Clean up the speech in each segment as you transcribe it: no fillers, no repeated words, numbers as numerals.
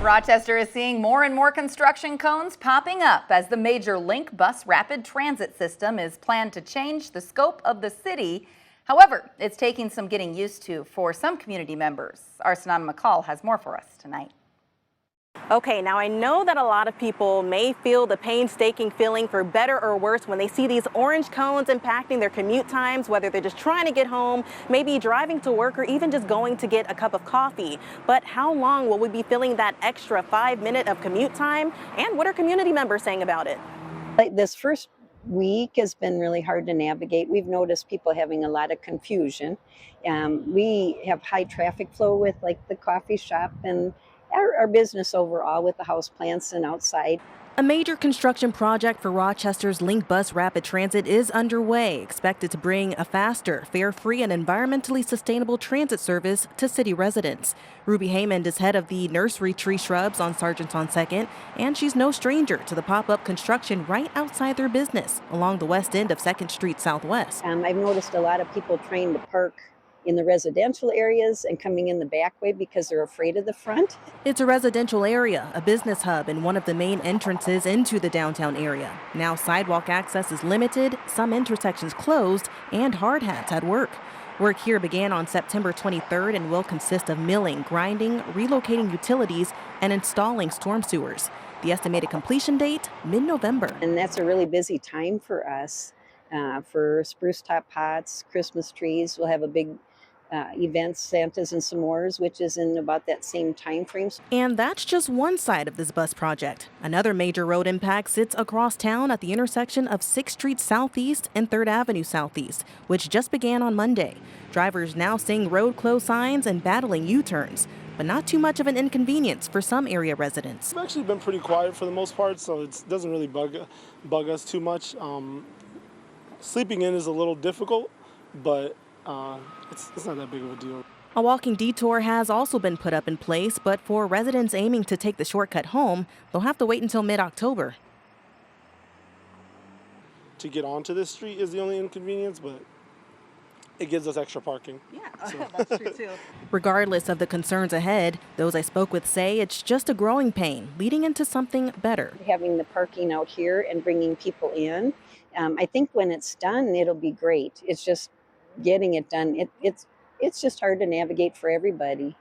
Rochester is seeing more and more construction cones popping up as the major Link bus rapid transit system is planned to change the scope of the city. However, it's taking some getting used to for some community members. Our Sananda McCall has more for us tonight. Okay, now I know that a lot of people may feel the painstaking feeling, for better or worse, when they see these orange cones impacting their commute times, whether they're just trying to get home, maybe driving to work, or even just going to get a cup of coffee. But how long will we be feeling that extra 5 minutes of commute time? And what are community members saying about it? Like this first week has been really hard to navigate. We've noticed people having a lot of confusion. We have high traffic flow with like the coffee shop and our business overall with the house plants and outside. A major construction project for Rochester's Link Bus Rapid Transit is underway, expected to bring a faster, fare-free, and environmentally sustainable transit service to city residents. Ruby Haymond is head of the nursery tree shrubs on Sargent's on 2nd, and she's no stranger to the pop-up construction right outside their business along the west end of 2nd Street Southwest. I've noticed a lot of people trying to park in the residential areas and coming in the back way because they're afraid of the front. It's a residential area, a business hub, and one of the main entrances into the downtown area. Now sidewalk access is limited, some intersections closed, and hard hats at work. Work here began on September 23rd and will consist of milling, grinding, relocating utilities, and installing storm sewers. The estimated completion date, mid-November. And that's a really busy time for us. For spruce top pots, Christmas trees, we'll have a big events, Santas and S'mores, which is in about that same time frame. And that's just one side of this bus project. Another major road impact sits across town at the intersection of 6th Street Southeast and 3rd Avenue Southeast, which just began on Monday. Drivers now seeing road closed signs and battling U-turns, but not too much of an inconvenience for some area residents. It's actually been pretty quiet for the most part, so it doesn't really bug us too much. Sleeping in is a little difficult, but it's not that big of a deal. A walking detour has also been put up in place, but for residents aiming to take the shortcut home, they'll have to wait until mid-October. To get onto this street is the only inconvenience, but it gives us extra parking. Yeah, so. That's true too. Regardless of the concerns ahead, those I spoke with say it's just a growing pain, leading into something better. Having the parking out here and bringing people in, I think when it's done, it'll be great. It's just getting it done. It's just hard to navigate for everybody.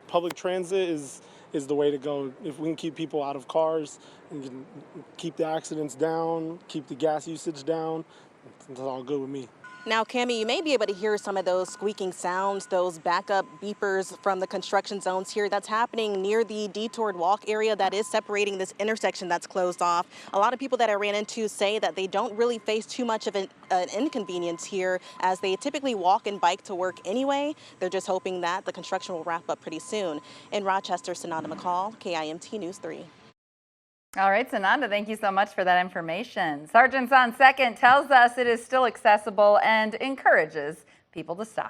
Public transit is the way to go. If we can keep people out of cars and can keep the accidents down, keep the gas usage down, it's all good with me. Now, Cammie, you may be able to hear some of those squeaking sounds, those backup beepers from the construction zones here. That's happening near the detoured walk area that is separating this intersection that's closed off. A lot of people that I ran into say that they don't really face too much of an inconvenience here, as they typically walk and bike to work anyway. They're just hoping that the construction will wrap up pretty soon. In Rochester, Sananda McCall, KIMT News 3. All right, Sananda, thank you so much for that information. Sargent's on 2nd tells us it is still accessible and encourages people to stop.